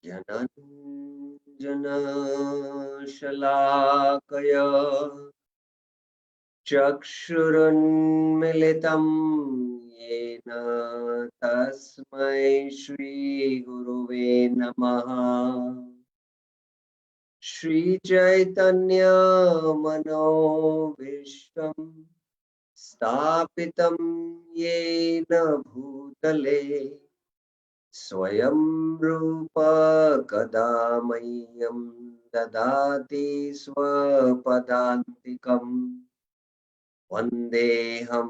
Jnananjanashalakaya Chakshurunmilitam yena tasmai Shri Guruve Namaha. Shri Chaitanya Manovishtam Stapitam yena bhutale Swayam Rupa Kadamayam Dadati Swapadantikam Vandeham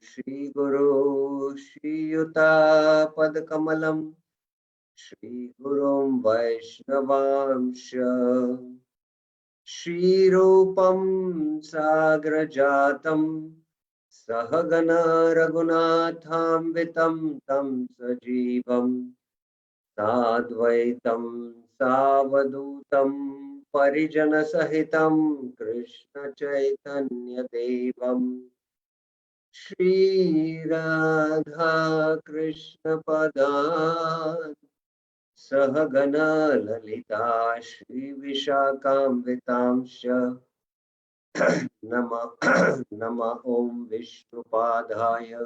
Shri Guru Shri Yuta Padkamalam Shri Gurum Vaishnavamsha Shri Rupam Sagrajatam Sahagana Raghunatham Vitam Tam Sajivam Sadvaitam Savadutam Parijana Sahitam Krishna Chaitanya Devam Shri Radha Krishna Padan Sahagana Lalita Shri Vishakam Nama Nama Om Vishnupadaya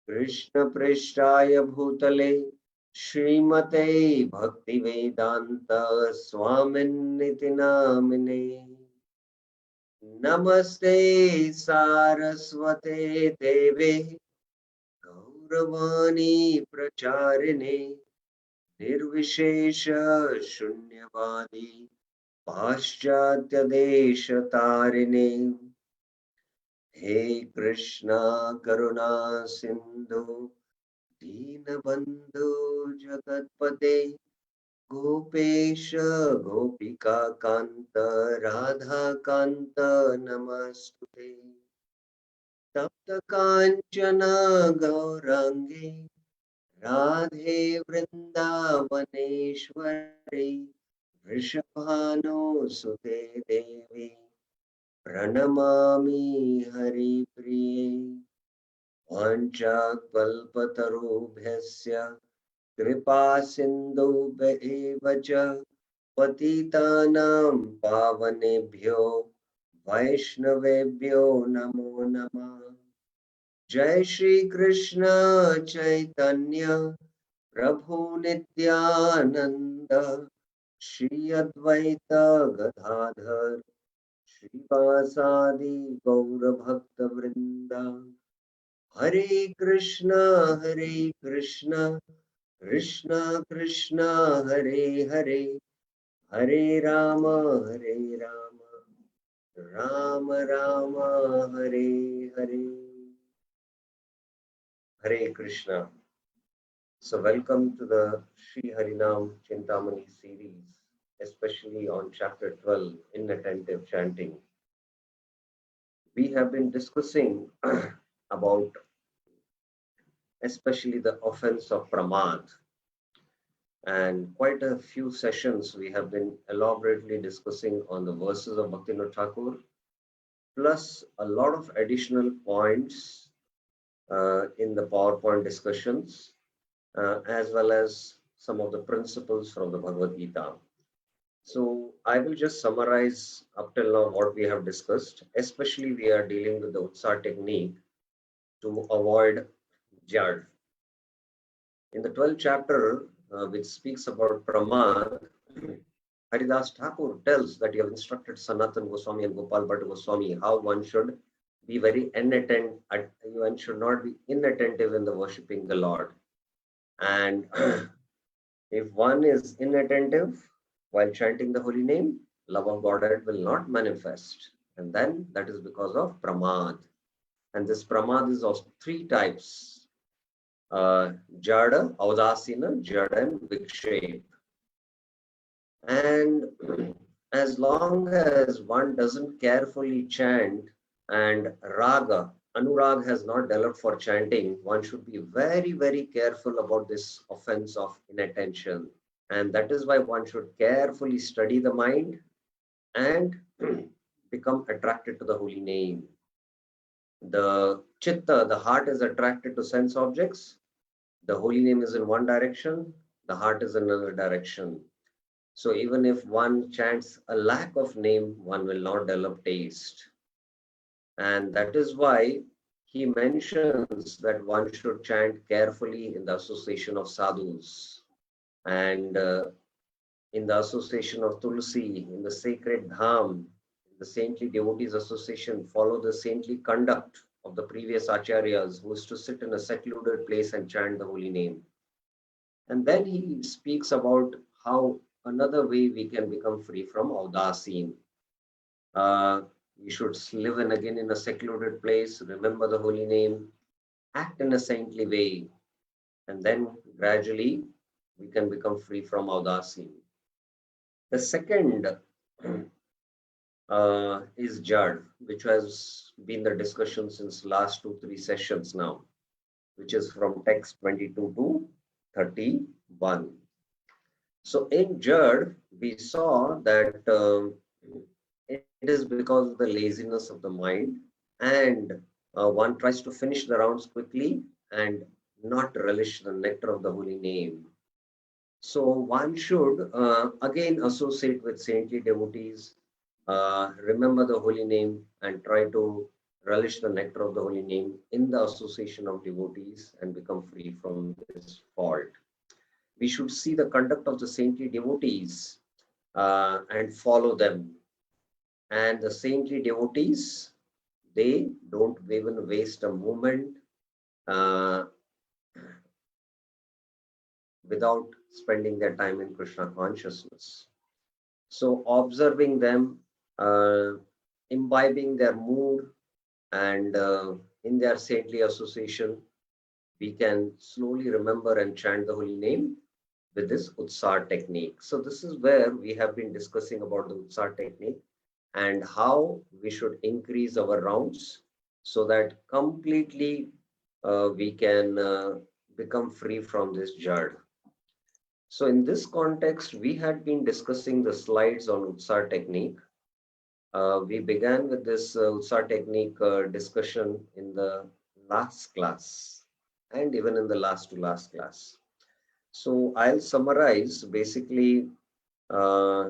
Krishna Prishtaya Bhutale Srimate Bhaktivedanta Swaminiti Namine Namaste Saraswate Deve Gauravani Pracharine Nirvishesha Shunyavadi Paschatya Desha Tarine He Krishna Karuna Sindhu Deenabandhu Jagatpate Gopesha Gopika Kanta Radha Kanta Namastute Tapta Kanchana Gaurangi Radhe Vrindavaneshwari Vrishabhano Sute Devi Pranamami Hari Priye Vanchakalpatarubhyasya Kripa Sindhubhya cha Patitanam Pavanebhyo Vaishnavebhyo Namo Namah. Jai Shri Krishna Chaitanya Prabhu Nityananda Shri Advaita Gadadhar Shrivasadi Gaura Bhakta Vrinda Hare Krishna Krishna Krishna Hare Hare Hare Rama Rama Rama Hare Hare. Hare Krishna. So welcome to the Shri Harinam Chintamani series, especially on chapter 12, Inattentive Chanting. We have been discussing about especially the offense of pramad, and quite a few sessions we have been elaborately discussing on the verses of Bhaktivinoda Thakur, plus a lot of additional points in the PowerPoint discussions, as well as some of the principles from the Bhagavad Gita. So I will just summarize up till now what we have discussed. Especially we are dealing with the Utsaha technique to avoid Jad. In the 12th chapter, which speaks about Pramad, Haridas Thakur tells that you have instructed Sanatan Goswami and Gopal Bhatta Goswami how one should be very inattentive, one should not be inattentive in the worshipping the Lord. And if one is inattentive while chanting the holy name, love of Godhead will not manifest. And then that is because of pramad. And this pramad is of three types. Jada, Audasina, Jada, and Vikshep. And as long as one doesn't carefully chant and raga, anurag has not developed for chanting, one should be very, very careful about this offense of inattention. And that is why one should carefully study the mind and become attracted to the holy name. The chitta, the heart, is attracted to sense objects. The holy name is in one direction. the heart is in another direction. So even if one chants a lack of name, one will not develop taste. And that is why he mentions that one should chant carefully in the association of sadhus and in the association of Tulsi, in the sacred dham, the saintly devotees association, follow the saintly conduct of the previous acharyas who used to sit in a secluded place and chant the holy name. And then he speaks about how another way we can become free from audasin. Uh, we should live in again in a secluded place, remember the holy name, act in a saintly way, and then gradually we can become free from audasin. The second is Jad, which has been the discussion since last 2-3 sessions now, which is from text 22 to 31. So in Jad, we saw that it is because of the laziness of the mind, and one tries to finish the rounds quickly and not relish the nectar of the holy name. So one should again associate with saintly devotees, remember the holy name, and try to relish the nectar of the holy name in the association of devotees and become free from this fault. We should see the conduct of the saintly devotees and follow them. And the saintly devotees, they don't even waste a moment uh, without spending their time in Krishna consciousness. So observing them, uh, imbibing their mood, and in their saintly association, we can slowly remember and chant the holy name with this Utsar technique. So this is where we have been discussing about the Utsar technique and how we should increase our rounds so that completely we can become free from this jad. So in this context, we had been discussing the slides on Utsar technique. We began with this Utsar technique discussion in the last class and even in the last to last class. So I'll summarize basically uh,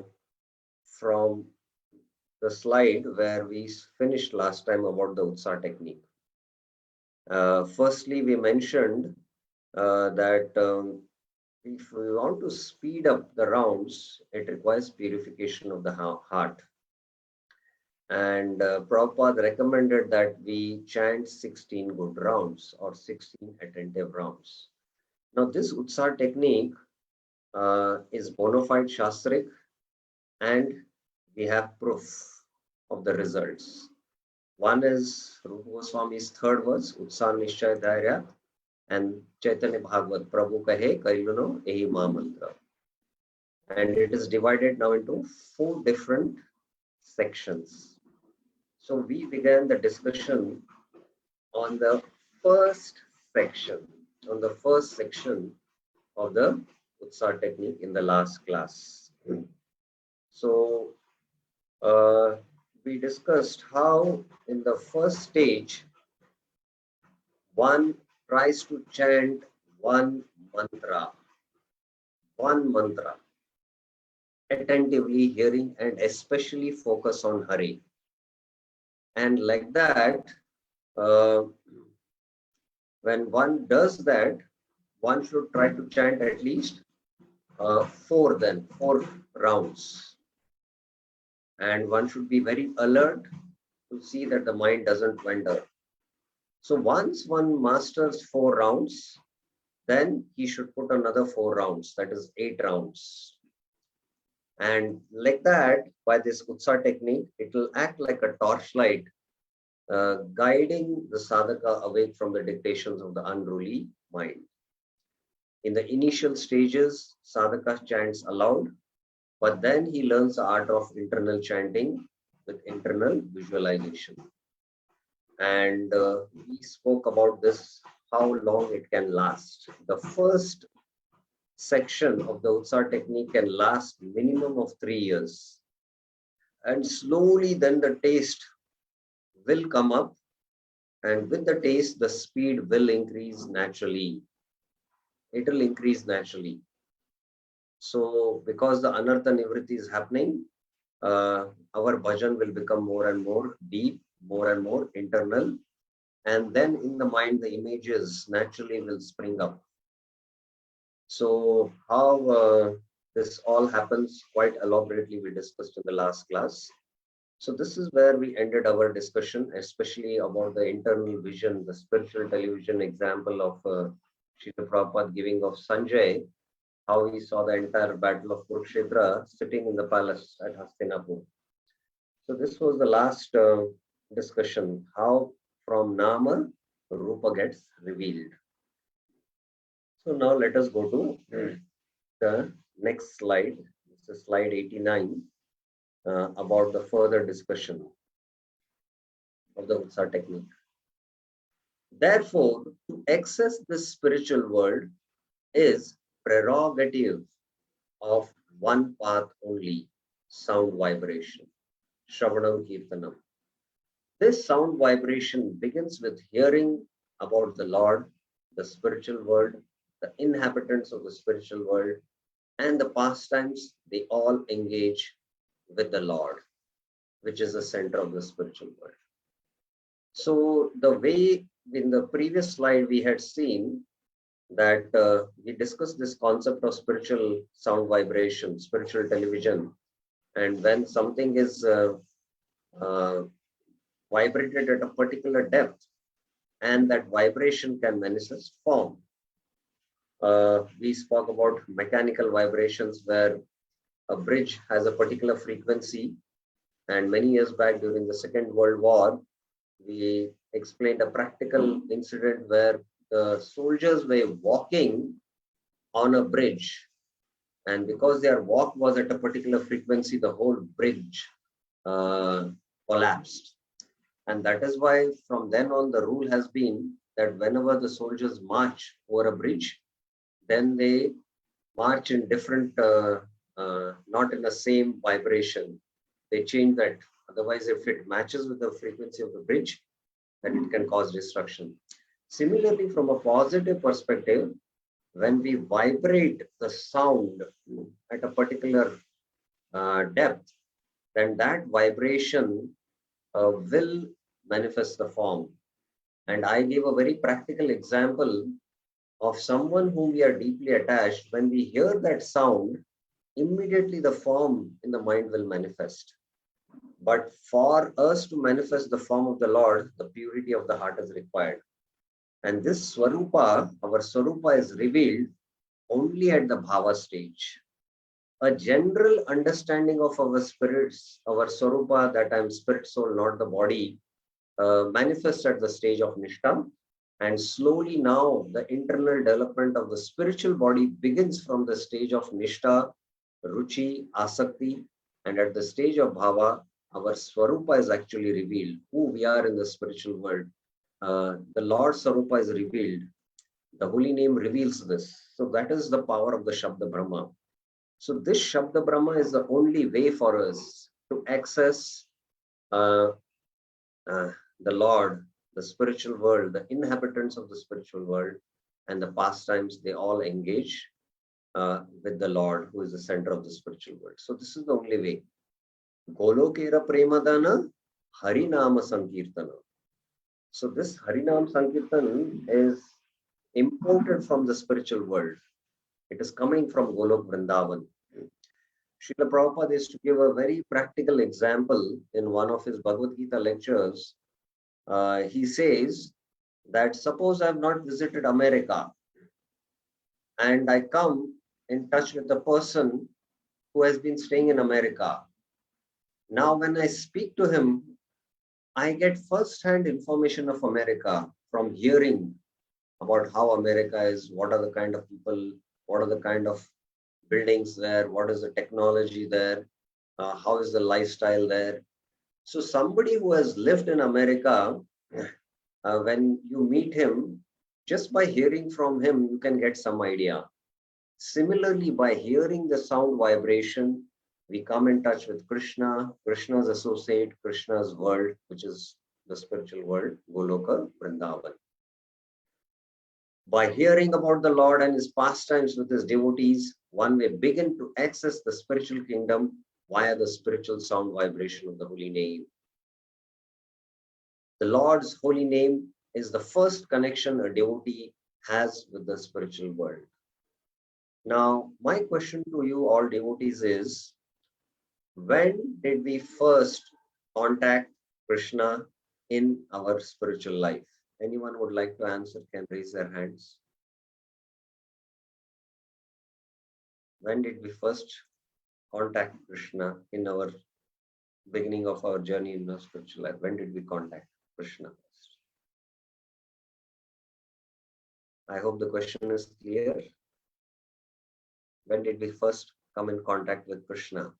from the slide where we finished last time about the Utsar technique. Firstly, we mentioned that if we want to speed up the rounds, it requires purification of the heart. And Prabhupada recommended that we chant 16 good rounds or 16 attentive rounds. Now, this Utsar technique is bona fide Shastric, and we have proof of the results. One is Rupa Goswami's third verse, Utsar Nishchay Dhairya, and Chaitanya Bhagavat, Prabhu Kahe Kailuno Ehi Ma Mantra. And it is divided now into 4 different sections. So we began the discussion on the first section, of the Utsar technique in the last class. So we discussed how in the first stage, one tries to chant one mantra, attentively hearing and especially focus on Hari. And like that, uh, when one does that, one should try to chant at least 4 rounds. And one should be very alert to see that the mind doesn't wander. So once one masters 4 rounds, then he should put another 4 rounds, that is 8 rounds. And like that, by this Utsar technique, it will act like a torchlight, guiding the sadhaka away from the dictations of the unruly mind. In the initial stages, sadhaka chants aloud, but then he learns the art of internal chanting with internal visualization. And we spoke about this, how long it can last. The first section of the Utsar technique can last minimum of 3 years. And slowly then the taste will come up, and with the taste, the speed will increase naturally. It will increase naturally. So because the anartha nivritti is happening, our bhajan will become more and more deep, more and more internal. And then in the mind, the images naturally will spring up. So how this all happens quite elaborately, we discussed in the last class. So this is where we ended our discussion, especially about the internal vision, the spiritual television example of Srila Prabhupada giving of Sanjay, how he saw the entire battle of Kurukshetra sitting in the palace at Hastinapur. So this was the last discussion, how from Nama, Rupa gets revealed. So now let us go to the next slide. This is slide 89, about the further discussion of the Utsa technique. Therefore, to access this spiritual world is prerogative of one path only, sound vibration, Shravanam Kirtanam. This sound vibration begins with hearing about the Lord, the spiritual world, the inhabitants of the spiritual world, and the pastimes they all engage with the Lord, which is the center of the spiritual world. So the way in the previous slide we had seen that we discussed this concept of spiritual sound vibration, spiritual television, and when something is uh, vibrated at a particular depth, and that vibration can manifest form. We spoke about mechanical vibrations where a bridge has a particular frequency, and many years back during the Second World War, we explained a practical incident where the soldiers were walking on a bridge, and because their walk was at a particular frequency, the whole bridge collapsed. And that is why from then on the rule has been that whenever the soldiers march over a bridge, then they march in different, not in the same vibration. They change that. Otherwise, if it matches with the frequency of the bridge, then it can cause destruction. Similarly, from a positive perspective, when we vibrate the sound at a particular depth, then that vibration will manifest the form. And I gave a very practical example of someone whom we are deeply attached. When we hear that sound, immediately the form in the mind will manifest. But for us to manifest the form of the Lord, the purity of the heart is required. And this Swarupa, our Swarupa, is revealed only at the Bhava stage. A general understanding of our spirits, our Swarupa, that I am spirit, soul, not the body, manifests at the stage of Nishtha. And slowly now, the internal development of the spiritual body begins from the stage of Nishtha, Ruchi, Asakti, and at the stage of Bhava, our Swarupa is actually revealed, who we are in the spiritual world. The Lord Swarupa is revealed. The holy name reveals this. So that is the power of the Shabda Brahma. So this Shabda Brahma is the only way for us to access the Lord, the spiritual world, the inhabitants of the spiritual world, and the pastimes they all engage with the Lord, who is the center of the spiritual world. So this is the only way. Golokera Premadana Harinama Sankirtana. So this Harinam Sankirtan is imported from the spiritual world. It is coming from Golok Vrindavan. Srila Prabhupada is to give a very practical example in one of his Bhagavad Gita lectures. He says that suppose I have not visited America and I come in touch with a person who has been staying in America. Now, when I speak to him, I get first-hand information of America from hearing about how America is, what are the kind of people, what are the kind of buildings there, what is the technology there, how is the lifestyle there. So somebody who has lived in America, when you meet him, just by hearing from him, you can get some idea. Similarly, by hearing the sound vibration, we come in touch with Krishna, Krishna's associate, Krishna's world, which is the spiritual world, Goloka, Vrindavan. By hearing about the Lord and his pastimes with his devotees, one may begin to access the spiritual kingdom via the spiritual sound vibration of the holy name. The Lord's holy name is the first connection a devotee has with the spiritual world. Now, my question to you all devotees is, when did we first contact Krishna in our spiritual life? Anyone would like to answer can raise their hands. When did we first contact Krishna in our beginning of our journey in our spiritual life? When did we contact Krishna first? I hope the question is clear. When did we first come in contact with Krishna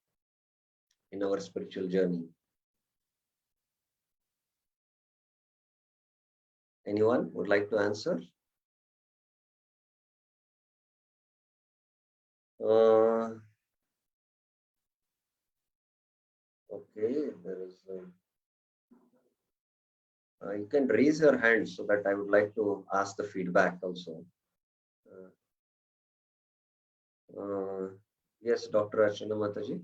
in our spiritual journey? Anyone would like to answer? Okay, there is. You can raise your hand so that I would like to ask the feedback also. Yes, Dr. Archana Mataji.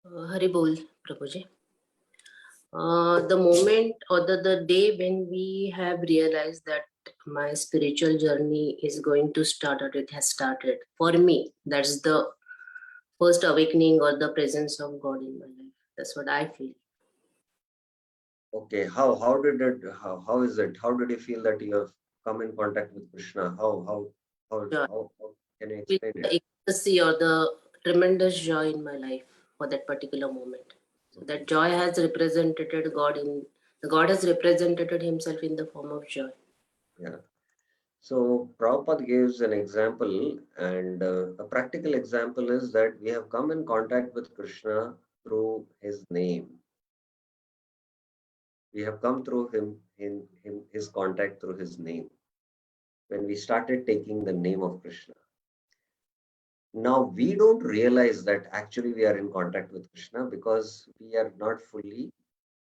Hari Bol, Prabhuji. The moment or the day when we have realized that my spiritual journey is going to start or it has started, for me, that's the first awakening or the presence of God in my life. That's what I feel. Okay, how did it, how is it? How did you feel that you have come in contact with Krishna? How can you With explain the it? ecstasy or the tremendous joy in my life for that particular moment. So that joy has represented God the God has represented himself in the form of joy. Yeah. So Prabhupada gives an example, and a practical example is that we have come in contact with Krishna through his name. We have come through his contact through his name. When we started taking the name of Krishna. Now we don't realize that actually we are in contact with Krishna because we are not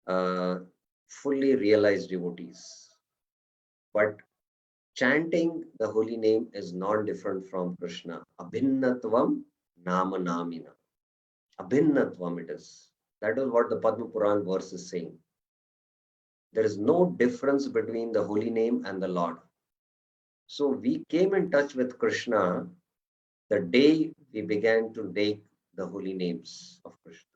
uh, fully realized devotees. But chanting the holy name is not different from Krishna. Abhinnatvam nama namina. Abhinnatvam it is. That is what the Padma Puran verse is saying. There is no difference between the holy name and the Lord. So we came in touch with Krishna the day we began to take the holy names of Krishna.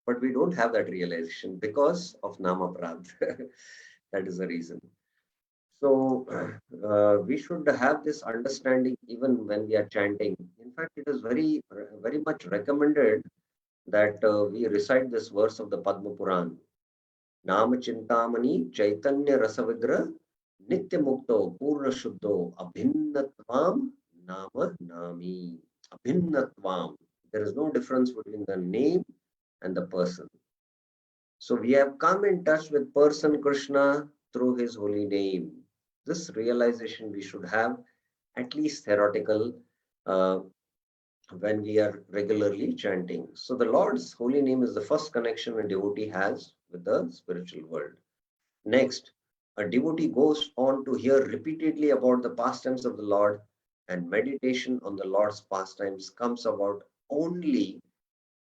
But we don't have that realization because of Nama Prad. That is the reason. So we should have this understanding even when we are chanting. In fact, it is very much recommended that we recite this verse of the Padma Puran. Nama Chintamani Chaitanya Rasavigra Nitya Mukto Purna Shuddho Abhinnatvam Nama Nami. Abhinnatvam. There is no difference between the name and the person. So we have come in touch with person Krishna through his holy name. This realization we should have, at least theoretical, uh, when we are regularly chanting. So the Lord's holy name is the first connection a devotee has with the spiritual world. Next, a devotee goes on to hear repeatedly about the pastimes of the Lord, and meditation on the Lord's pastimes comes about only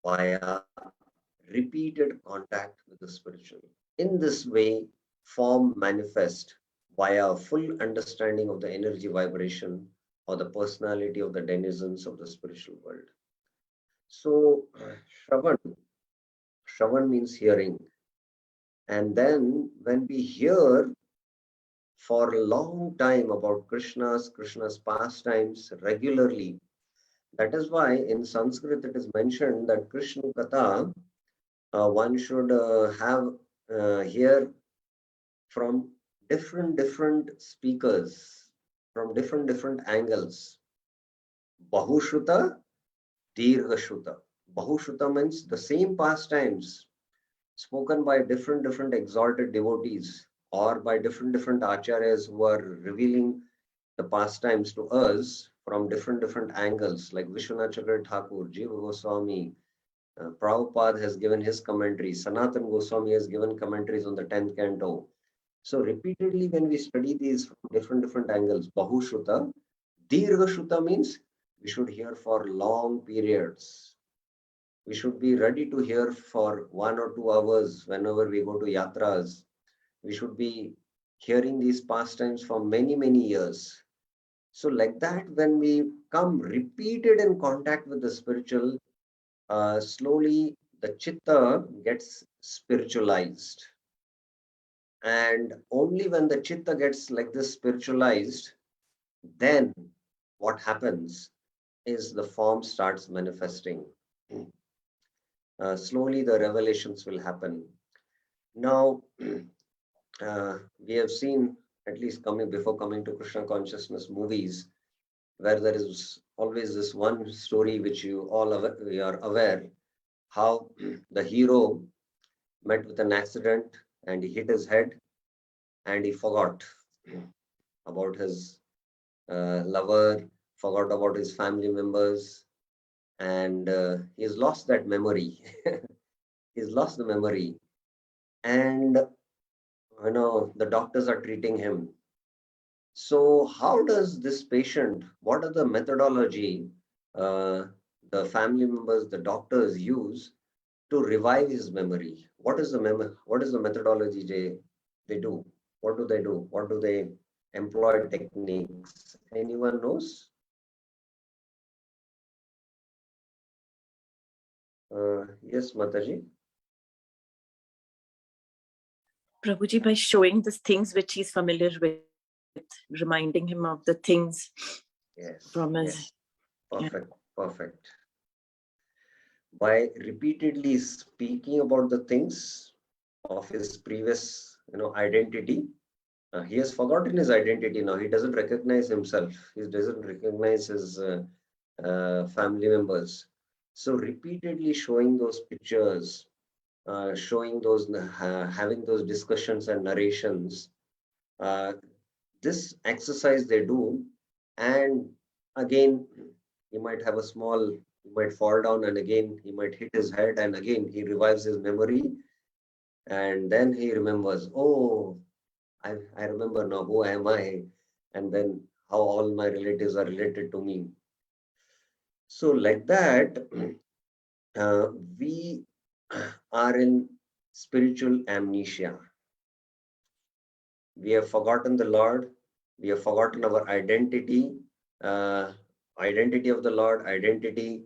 via repeated contact with the spiritual. In this way, form manifest via a full understanding of the energy vibration or the personality of the denizens of the spiritual world. So, Shravan means hearing. And then when we hear for a long time about Krishna's pastimes regularly, that is why in Sanskrit it is mentioned that Krishna Katha, one should have hear from different speakers, from different angles. Bahushruta, Dirghashruta. Bahushruta means the same pastimes spoken by different exalted devotees or by different acharyas who are revealing the pastimes to us from different angles, like Vishwanath Chakravarti Thakur, Jiva Goswami, Prabhupada has given his commentary, Sanatan Goswami has given commentaries on the 10th canto. So repeatedly when we study these from different angles, Bahushruta, Dirgha Shruta means we should hear for long periods. We should be ready to hear for 1 or 2 hours whenever we go to yatras. We should be hearing these pastimes for many, many years. So, like that, when we come repeated in contact with the spiritual, slowly the chitta gets spiritualized. And only when the chitta gets like this spiritualized, then what happens is the form starts manifesting. Slowly the revelations will happen. Now, we have seen, at least coming before coming to Krishna consciousness movies, where there is always this one story which you are aware how the hero met with an accident and he hit his head and he forgot about his lover, forgot about his family members, and he's lost that memory. He's lost the memory, and the doctors are treating him. So, how does this patient? What are the methodology uh, the family members, the doctors use to revive his memory? What is the What is the methodology they do? What do they do? What do they employ techniques? Anyone knows? Yes, Mataji. Prabhuji, by showing the things which he's familiar with, reminding him of the things Yes, from his. yes. Perfect, perfect. By repeatedly speaking about the things of his previous, identity, he has forgotten his identity now. He doesn't recognize himself. He doesn't recognize his family members. So repeatedly showing those pictures, showing those, having those discussions and narrations. Uh, this exercise they do, and again, he might have a small, he might fall down, and again he might hit his head, and again he revives his memory, and then he remembers, oh, I remember now, who am I? And then how all my relatives are related to me. So, like that, uh, we are in spiritual amnesia. We have forgotten the Lord. We have forgotten our identity, uh, identity of the Lord, identity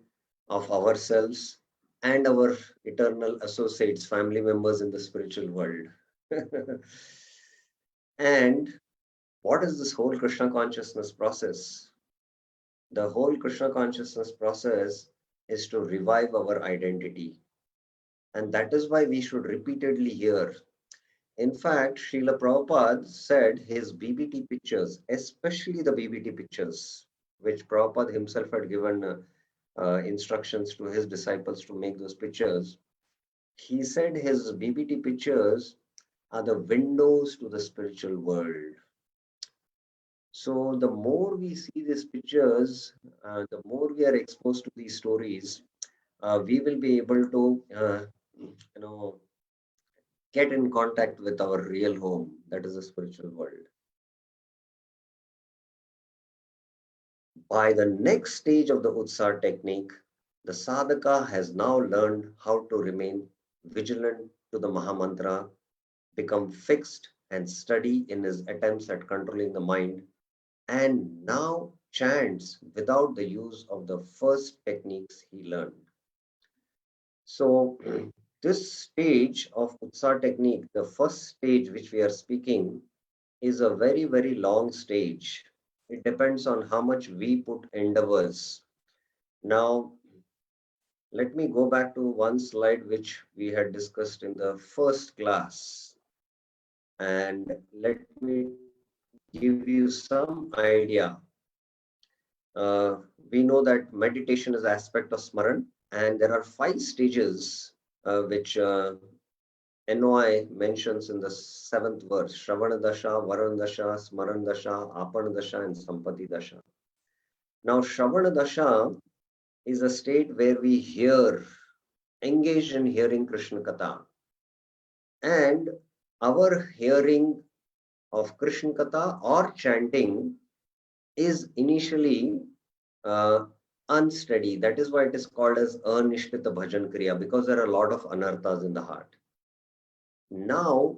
of ourselves, and our eternal associates, family members in the spiritual world. And what is this whole Krishna consciousness process? The whole Krishna consciousness process is to revive our identity. And that is why we should repeatedly hear. In fact, Srila Prabhupada said his BBT pictures, especially the BBT pictures, which Prabhupada himself had given instructions to his disciples to make those pictures. He said his BBT pictures are the windows to the spiritual world. So the more we see these pictures, the more we are exposed to these stories, we will be able to, get in contact with our real home, that is the spiritual world. By the next stage of the Utsar technique, the sadhaka has now learned how to remain vigilant to the Mahamantra, become fixed and steady in his attempts at controlling the mind, and now chants without the use of the first techniques he learned. So, this stage of Utsar technique, the first stage which we are speaking, is a very, very long stage. It depends on how much we put endeavors. Now, let me go back to one slide which we had discussed in the first class. And let me give you some idea. We know that meditation is aspect of Smaran, and there are 5 stages which NOI mentions in the 7th verse: Shravana Dasha, Varan Dasha, Smaran Dasha, Apana Dasha, and Sampati Dasha. Now, Shravana Dasha is a state where we hear, engage in hearing Krishna Katha. And our hearing of Krishna Katha or chanting is initially uh, unsteady. That is why it is called as Anishtita Bhajan Kriya, because there are a lot of anarthas in the heart. Now,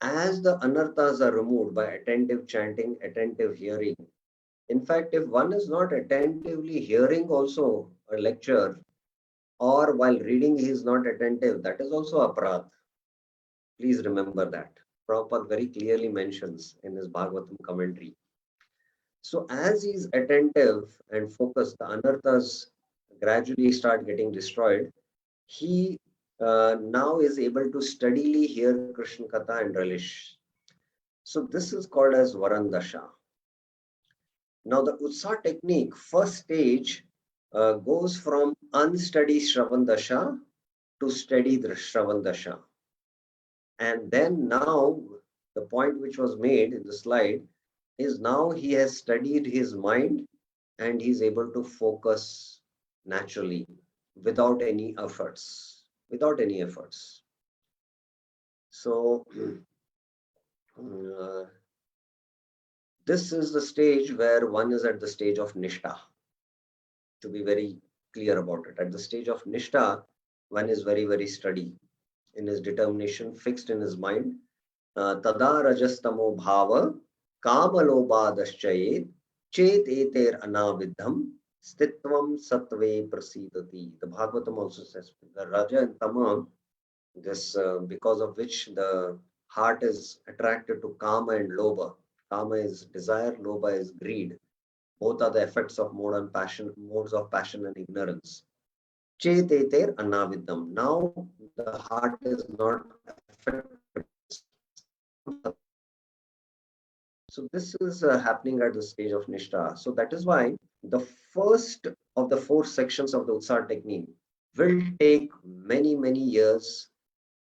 as the anarthas are removed by attentive chanting, attentive hearing, in fact, if one is not attentively hearing also a lecture, or while reading he is not attentive, that is also aparadh. Please remember that. Prabhupada very clearly mentions in his Bhagavatam commentary. So as he is attentive and focused, the anarthas gradually start getting destroyed. He now is able to steadily hear Krishna Katha and relish. So this is called as Varandasha. Now the Utsa technique, first stage, goes from unsteady Shravandasha to steady Shravandasha. And then now, the point which was made in the slide is now he has studied his mind and he's able to focus naturally without any efforts. Without any efforts. So, uh, this is the stage where one is at the stage of Nishta, to be very clear about it. At the stage of Nishta, one is very, very steady in his determination, fixed in his mind. Tada rajastamo bhava kamalobadaschayet chet eter anavidham stitvam satve prasidati. The Bhagavatam also says the Raja and Tama, this because of which the heart is attracted to Kama and Loba. Kama is desire, Loba is greed. Both are the effects of modes of passion and ignorance. Cheteter anavidam. Now the heart is not affected. So this is happening at the stage of Nishta. So that is why the first of the four sections of the Utsar technique will take many, many years,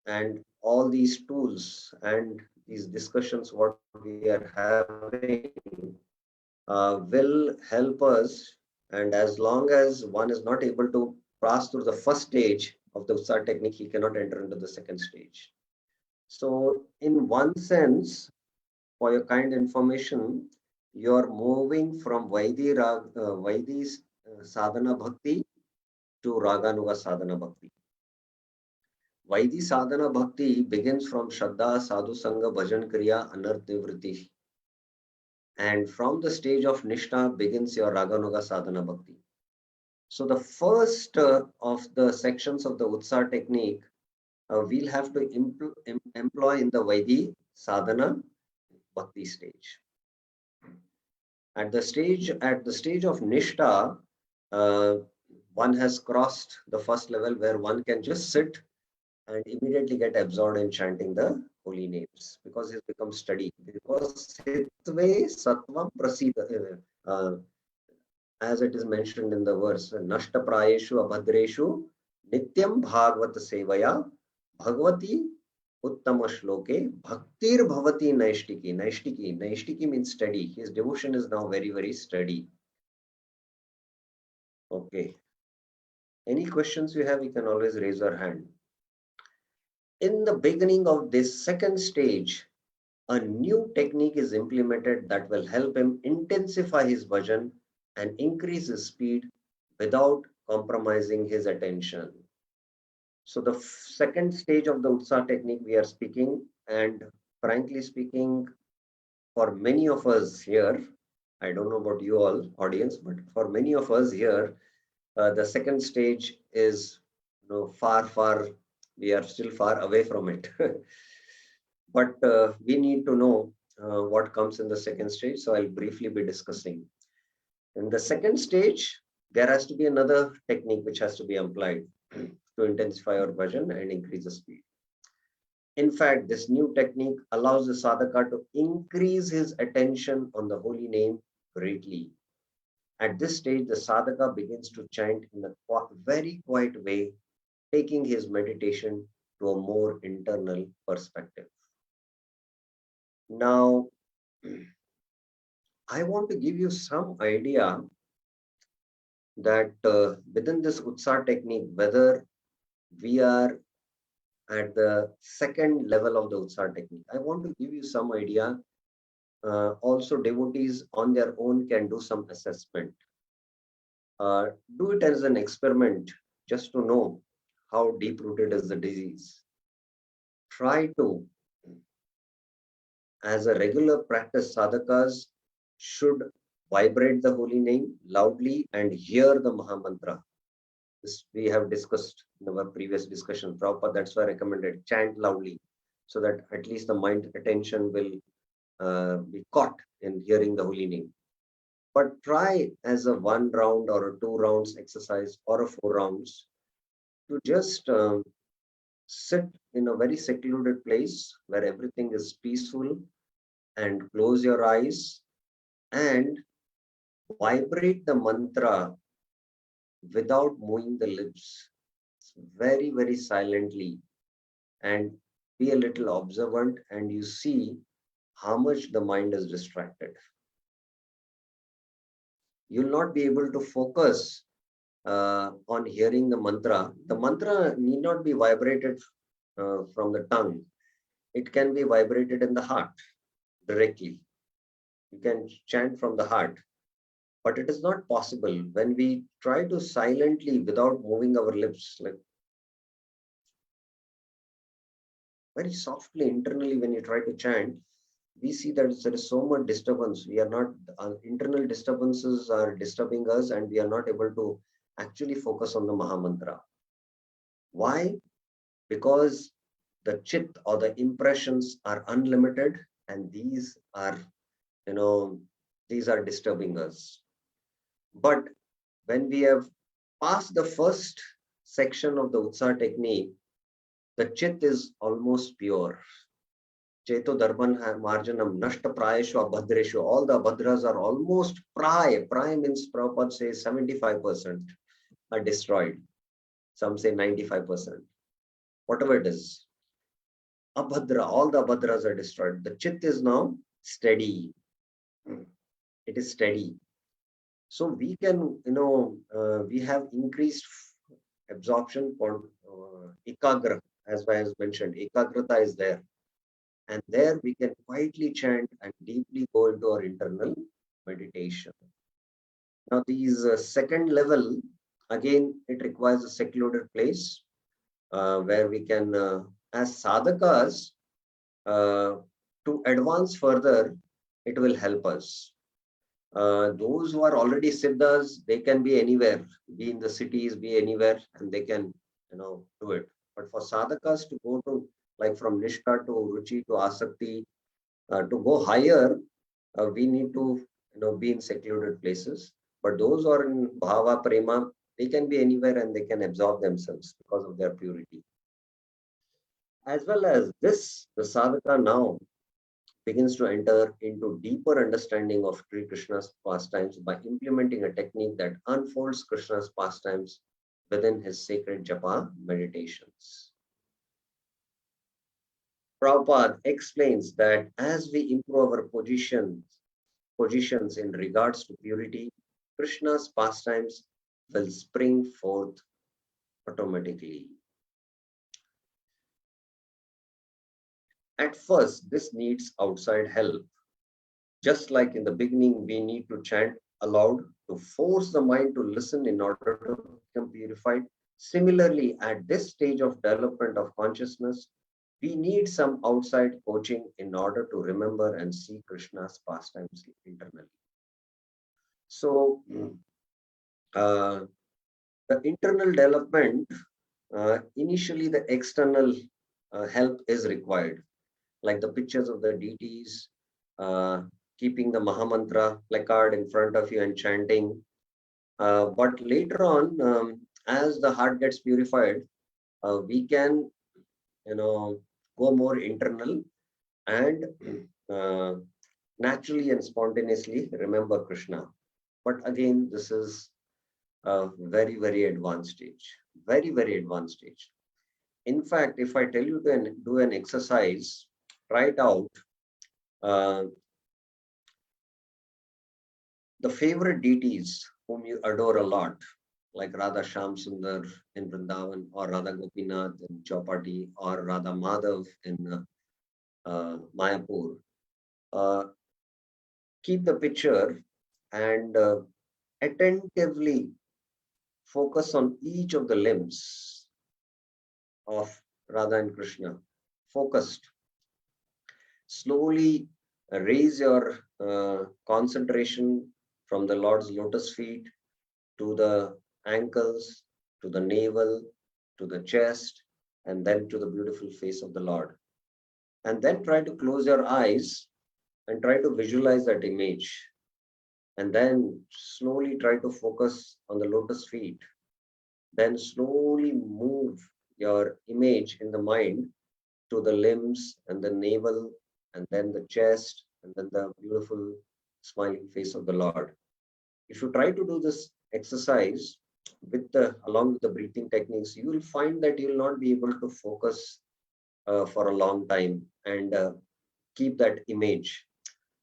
and all these tools and these discussions what we are having will help us. And as long as one is not able to pass through the first stage of the Utsar technique, he cannot enter into the second stage. So in one sense, for your kind information, you're moving from Vaidi sadhana bhakti to Raganuga sadhana bhakti. Vaidi sadhana bhakti begins from Shraddha, Sadhu Sangha, Bhajan Kriya, Anarth Nivriti. And from the stage of Nishta begins your Raganuga sadhana bhakti. So the first of the sections of the Utsar technique, we'll have to employ in the Vaidi sadhana bhakti stage. At the stage of Nishta, uh, one has crossed the first level where one can just sit and immediately get absorbed in chanting the holy names because he's become steady. Because Sitve Sattvam Prasida, as it is mentioned in the verse, Nashta Prayeshu Abhadreshu Nityam Bhagavata Sevaya Bhagavati Uttama Shloke Bhaktir Bhavati Naishtiki. Naishtiki means steady. His devotion is now very, very steady. Okay. Any questions you have, you can always raise your hand. In the beginning of this second stage, a new technique is implemented that will help him intensify his bhajan and increase his speed without compromising his attention. So the second stage of the Utsa technique we are speaking, and frankly speaking, for many of us here, I don't know about you all audience, but for many of us here, the second stage is far, we are still far away from it. But we need to know what comes in the second stage. So I'll briefly be discussing. In the second stage, there has to be another technique which has to be applied to intensify our bhajan and increase the speed. In fact, this new technique allows the sadhaka to increase his attention on the holy name greatly. At this stage, the sadhaka begins to chant in a very quiet way, taking his meditation to a more internal perspective. Now, I want to give you some idea that within this Utsar technique, whether we are at the second level of the Utsar technique, I want to give you some idea also devotees on their own can do some assessment. Do it as an experiment just to know how deep rooted is the disease. Try to, as a regular practice, sadhakas should vibrate the holy name loudly and hear the Mahamantra. This we have discussed in our previous discussion. Prabhupada, that's why I recommended chant loudly so that at least the mind attention will be caught in hearing the holy name. But try as a 1 round or a 2 rounds exercise or a 4 rounds to just sit in a very secluded place where everything is peaceful and close your eyes and vibrate the mantra without moving the lips, very, very silently, and be a little observant, and you see how much the mind is distracted. You'll not be able to focus on hearing the mantra. The mantra need not be vibrated from the tongue. It can be vibrated in the heart directly. You can chant from the heart, but it is not possible when we try to silently without moving our lips, like very softly internally when you try to chant, we see that there is so much disturbance. We are not, internal disturbances are disturbing us and we are not able to actually focus on the Mahamantra. Why? Because the chit or the impressions are unlimited and these are, you know, these are disturbing us. But when we have passed the first section of the Utsaha technique, the chit is almost pure. Cheto Darban Marjanam Nashta Prayeshu Abhadreshu. All the Abhadras are almost pray. Pray means Prabhupada says 75% are destroyed. Some say 95%. Whatever it is. Abhadra, all the Abhadras are destroyed. The Chit is now steady. It is steady. So we can, we have increased absorption for Ekagra, as I has mentioned. Ekagrata is there. And there we can quietly chant and deeply go into our internal meditation. Now, these second level, again, it requires a secluded place where we can, as sadhakas, to advance further, it will help us. Those who are already siddhas, they can be anywhere, be in the cities, be anywhere, and they can, do it. But for sadhakas to go to, like from Nishtha to Ruchi to Asakti, to go higher, we need to, be in secluded places. But those who are in Bhava, Prema, they can be anywhere and they can absorb themselves because of their purity. As well as this, the sadhaka now begins to enter into deeper understanding of Sri Krishna's pastimes by implementing a technique that unfolds Krishna's pastimes within his sacred japa meditations. Prabhupada explains that as we improve our positions in regards to purity, Krishna's pastimes will spring forth automatically. At first, this needs outside help. Just like in the beginning, we need to chant aloud to force the mind to listen in order to become purified. Similarly, at this stage of development of consciousness, we need some outside coaching in order to remember and see Krishna's pastimes internally. So, the internal development, initially the external help is required, like the pictures of the deities, keeping the Mahamantra placard in front of you and chanting. But later on, as the heart gets purified, we can, go more internal and naturally and spontaneously remember Krishna. But again, this is a very, very advanced stage. Very, very advanced stage. In fact, if I tell you to do an exercise, try it out. The favorite deities whom you adore a lot, like Radha Shyam Sundar in Vrindavan, or Radha Gopinath in Chowpatty, or Radha Madhav in Mayapur. keep the picture and attentively focus on each of the limbs of Radha and Krishna. Focused. Slowly raise your concentration from the Lord's lotus feet to the ankles, to the navel, to the chest, and then to the beautiful face of the Lord. And then try to close your eyes and try to visualize that image. And then slowly try to focus on the lotus feet. Then slowly move your image in the mind to the limbs and the navel, and then the chest, and then the beautiful smiling face of the Lord. If you try to do this exercise with the along with the breathing techniques, you will find that you will not be able to focus for a long time and keep that image,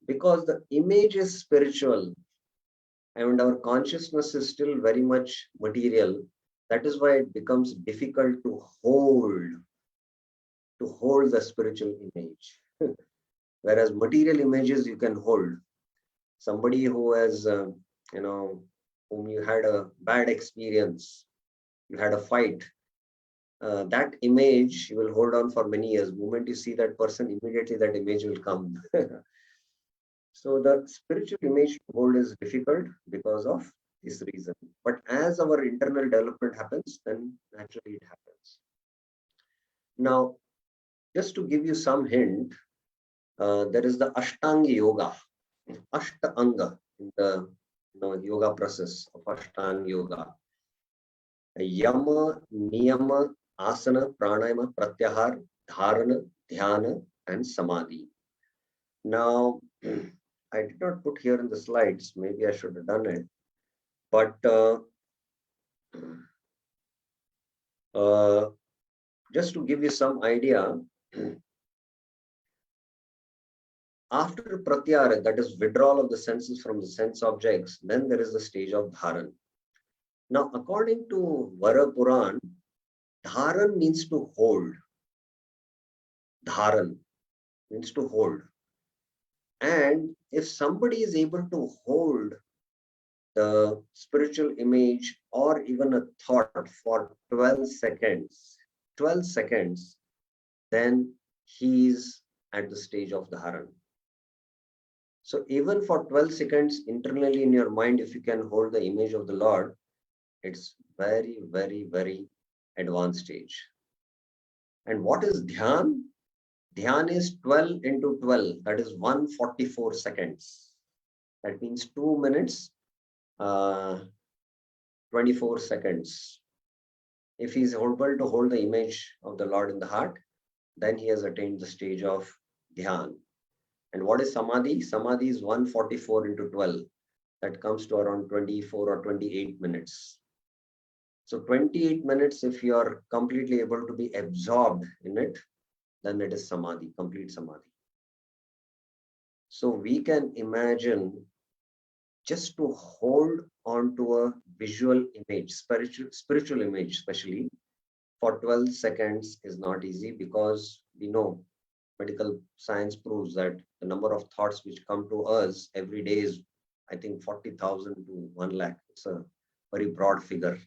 because the image is spiritual and our consciousness is still very much material. That is why it becomes difficult to hold the spiritual image. Whereas material images you can hold. Somebody who has, whom you had a bad experience, you had a fight, that image you will hold on for many years. The moment you see that person, immediately that image will come. So the spiritual image to hold is difficult because of this reason. But as our internal development happens, then naturally it happens. Now, just to give you some hint, there is the Ashtanga Yoga, Ashtanga in the yoga process of Ashtanga Yoga. Yama, Niyama, Asana, Pranayama, Pratyahar, Dharana, Dhyana, and Samadhi. Now, I did not put here in the slides, maybe I should have done it, but just to give you some idea, after pratyahara, that is withdrawal of the senses from the sense objects, then there is the stage of dharan. Now, according to Vara Puran, dharan means to hold. Dharan means to hold. And if somebody is able to hold the spiritual image or even a thought for 12 seconds, then he is at the stage of dharan. So even for 12 seconds internally in your mind, if you can hold the image of the Lord, it's very, very, very advanced stage. And what is dhyan? Dhyan is 12 into 12, that is 144 seconds. That means 2 minutes, 24 seconds. If he is able to hold the image of the Lord in the heart, then he has attained the stage of dhyan. And what is samadhi? Samadhi is 144 into 12. That comes to around 24 or 28 minutes. So 28 minutes, if you are completely able to be absorbed in it, then it is samadhi, complete samadhi. So we can imagine just to hold on to a visual image, spiritual image especially, for 12 seconds is not easy, because we know medical science proves that the number of thoughts which come to us every day is, I think, 40,000 to 1 lakh. It's a very broad figure.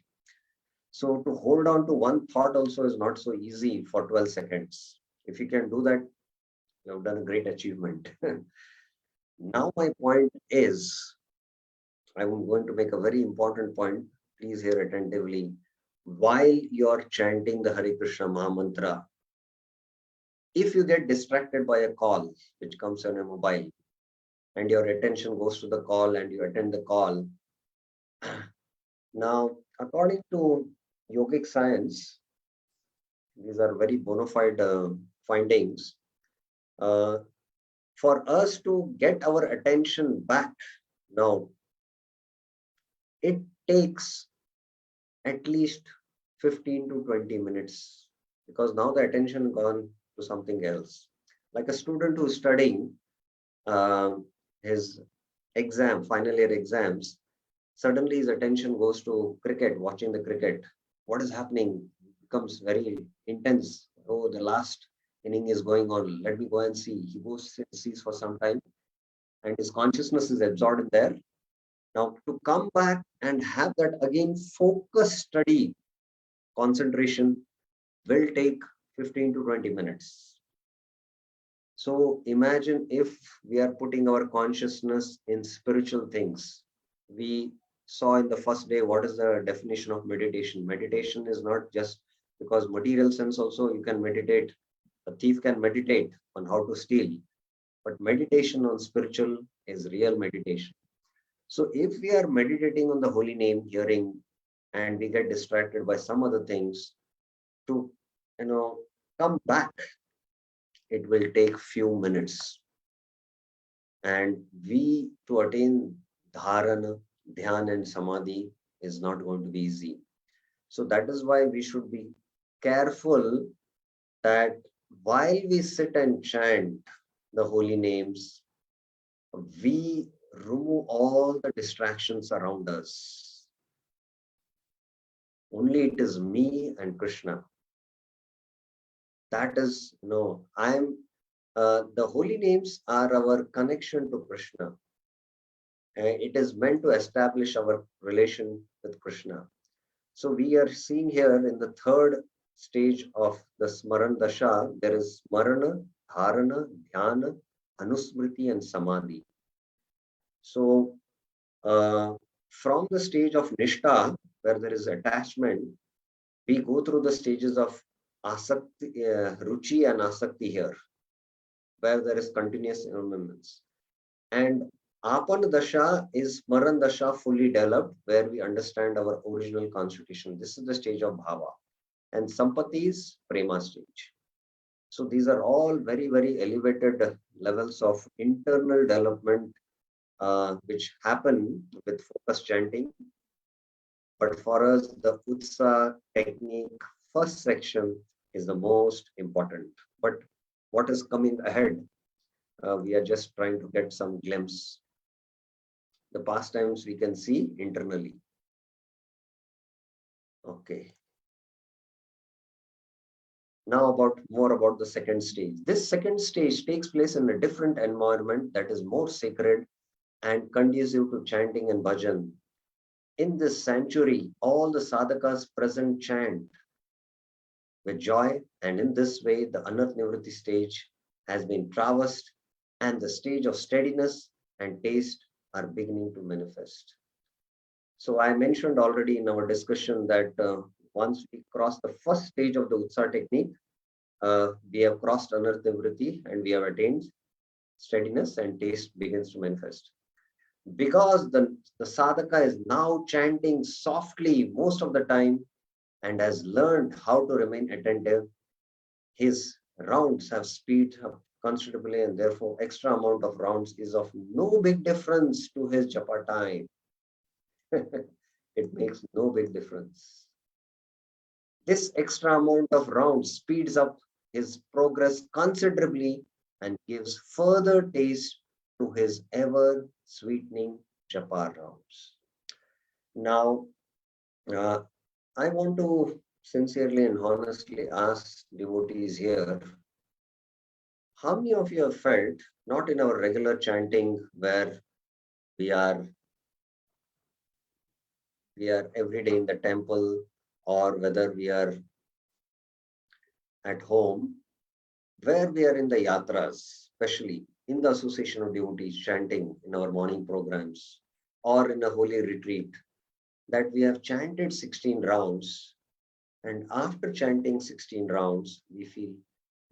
So to hold on to one thought also is not so easy for 12 seconds. If you can do that, you have done a great achievement. Now my point is, I'm going to make a very important point. Please hear attentively. While you're chanting the Hare Krishna Mahamantra, if you get distracted by a call which comes on a mobile and your attention goes to the call and you attend the call, now, according to yogic science, these are very bona fide findings. For us to get our attention back now, it takes at least 15 to 20 minutes, because now the attention gone to something else. Like a student who's studying his final year exams, suddenly his attention goes to cricket, watching the cricket. What is happening becomes very intense. Oh, the last inning is going on. Let me go and see. He goes and sees for some time. and his consciousness is absorbed in there. Now, to come back and have that again focus study, concentration will take 15 to 20 minutes. So imagine if we are putting our consciousness in spiritual things. We saw in the first day what is the definition of meditation. Meditation is not just because material sense also you can meditate. A thief can meditate on how to steal, but meditation on spiritual is real meditation. So if we are meditating on the holy name, hearing, and we get distracted by some other things, to come back, it will take few minutes. And we to attain dharana, dhyan, and samadhi is not going to be easy. So that is why we should be careful that while we sit and chant the holy names, we remove all the distractions around us. Only it is me and Krishna. That is, the holy names are our connection to Krishna. It is meant to establish our relation with Krishna. So we are seeing here in the third stage of the Smaran Dasha, there is Smarana, Dharana, Dhyana, Anusmriti, and Samadhi. So from the stage of Nishtha, where there is attachment, we go through the stages of Asakti, Ruchi and Asakti here, where there is continuous immersions. And Apana Dasha is Smaran Dasha fully developed, where we understand our original constitution. This is the stage of Bhava. And Sampati is Prema stage. So these are all very, very elevated levels of internal development which happen with focus chanting. But for us, the Utsa technique, first section is the most important. But what is coming ahead, we are just trying to get some glimpse. The pastimes we can see internally. Okay. Now more about the second stage. This second stage takes place in a different environment that is more sacred and conducive to chanting and bhajan. In this sanctuary, all the sadhakas present chant with joy, and in this way, the Anarth Nivriti stage has been traversed, and the stage of steadiness and taste are beginning to manifest. So I mentioned already in our discussion that once we cross the first stage of the Utsa technique, we have crossed Anarth Nivriti and we have attained steadiness and taste begins to manifest. Because the sadhaka is now chanting softly most of the time and has learned how to remain attentive, his rounds have speed up considerably, and therefore extra amount of rounds is of no big difference to his japa time. It makes no big difference. This extra amount of rounds speeds up his progress considerably and gives further taste to his ever sweetening japa rounds. Now, I want to sincerely and honestly ask devotees here, how many of you have felt, not in our regular chanting where we are every day in the temple, or whether we are at home, where we are in the yatras, especially in the association of devotees chanting in our morning programs or in a holy retreat, that we have chanted 16 rounds, and after chanting 16 rounds, we feel,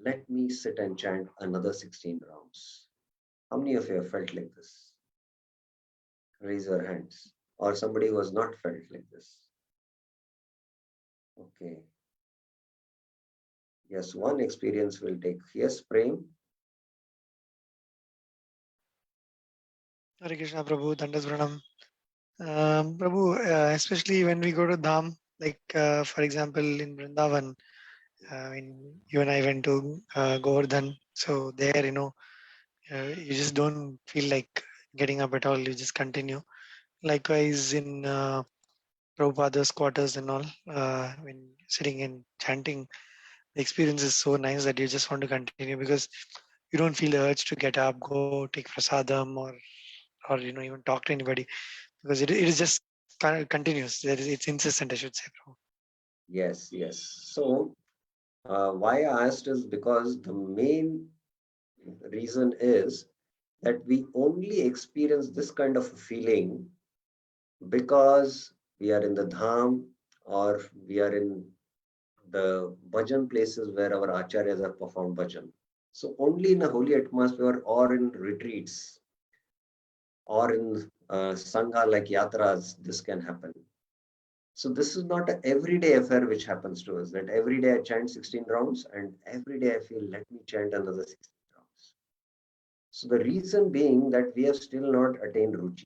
let me sit and chant another 16 rounds. How many of you have felt like this? Raise your hands. Or somebody who has not felt like this. Okay. Yes, one experience will take. Yes, Prem. Hare Krishna Prabhu, Dandas Pranam. Prabhu, especially when we go to Dham, like for example in Vrindavan, when you and I went to Govardhan, so there, you just don't feel like getting up at all, you just continue. Likewise in Prabhupada's quarters and all, when sitting and chanting, the experience is so nice that you just want to continue because you don't feel the urge to get up, go take prasadam, or even talk to anybody, because it is just kind of continuous. It's incessant, I should say, Prabhu. Yes, yes. So, why I asked is because the main reason is that we only experience this kind of a feeling because we are in the dham or we are in the bhajan places where our acharyas have performed bhajan. So only in a holy atmosphere or in retreats or in sangha like yatras, this can happen. So this is not an everyday affair which happens to us, that every day I chant 16 rounds and every day I feel, let me chant another 16 rounds. So the reason being that we have still not attained ruchi.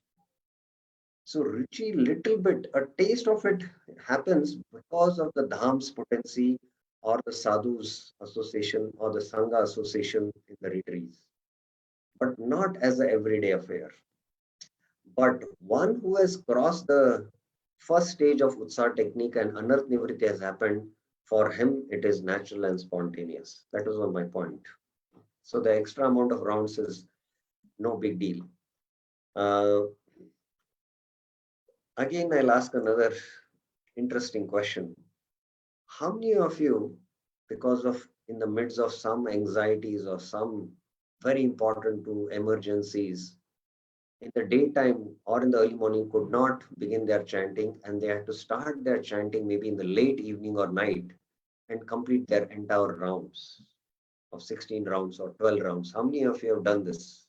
So ruchi, little bit, a taste of it happens because of the dham's potency or the sadhu's association or the sangha association in the retreats, but not as an everyday affair. But one who has crossed the first stage of Utsaha technique and Anarth Nivritti has happened, for him it is natural and spontaneous. That was my point. So the extra amount of rounds is no big deal. Uh, Again, I'll ask another interesting question. How many of you, because of in the midst of some anxieties or some very important to emergencies, in the daytime or in the early morning could not begin their chanting and they had to start their chanting maybe in the late evening or night and complete their entire rounds of 16 rounds or 12 rounds? How many of you have done this?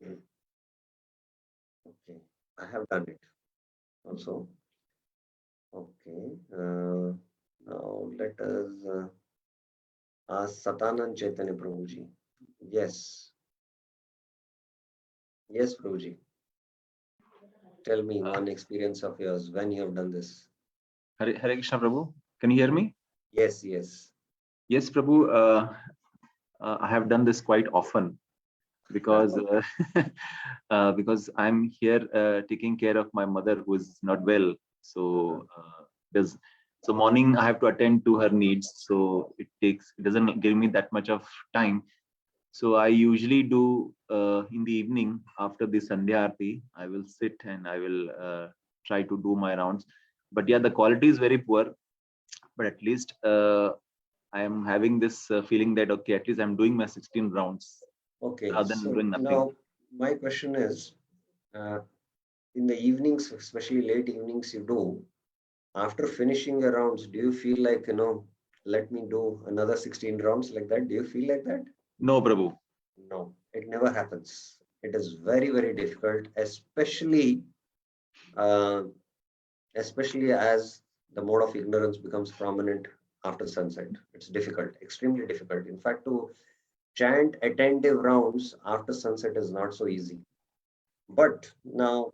Okay, I have done it also. Okay, now let us ask Satanand Chaitanya Prabhuji. Yes, yes, Prabhuji. Tell me one experience of yours when you have done this. Hare Krishna Prabhu. Can you hear me? Yes, yes. Yes, Prabhu. I have done this quite often because because I'm here taking care of my mother who is not well. So there's so morning I have to attend to her needs. So it doesn't give me that much of time. So I usually do in the evening after the Sandhya Aarti, I will sit and I will try to do my rounds. But yeah, the quality is very poor. But at least I am having this feeling that okay, at least I'm doing my 16 rounds Okay, rather than so doing nothing. now my question is, uh, in the evenings, especially late evenings, you do, after finishing your rounds, do you feel like, let me do another 16 rounds like that? Do you feel like that? No, Prabhu. No, it never happens. It is very, very difficult, uh, especially as the mode of ignorance becomes prominent after sunset. It's difficult, extremely difficult. In fact, to chant attentive rounds after sunset is not so easy. But now,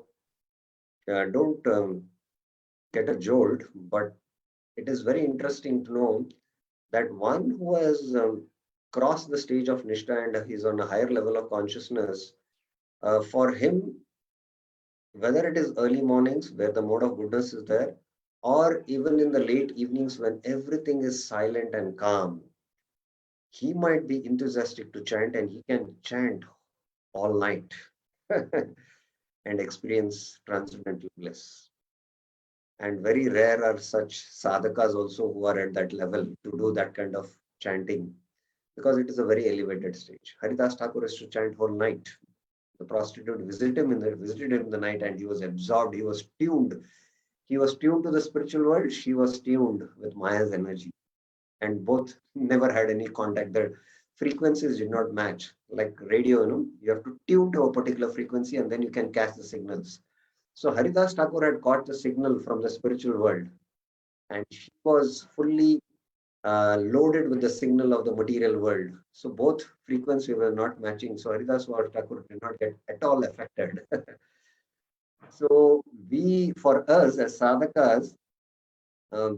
don't get a jolt, but it is very interesting to know that one who has crossed the stage of Nishta and he's on a higher level of consciousness, for him, whether it is early mornings where the mode of goodness is there, or even in the late evenings when everything is silent and calm, he might be enthusiastic to chant and he can chant all night and experience transcendental bliss. And very rare are such sadhakas also who are at that level to do that kind of chanting because it is a very elevated stage. Haridas Thakur used to chant whole night. The prostitute visited him in the night and he was absorbed, he was tuned. He was tuned to the spiritual world, she was tuned with Maya's energy. And both never had any contact. Their frequencies did not match. Like radio, you have to tune to a particular frequency and then you can catch the signals. So Haridas Thakur had caught the signal from the spiritual world and she was fully loaded with the signal of the material world. So both frequencies were not matching. So Haridas Thakur did not get at all affected. So for us as sadhakas,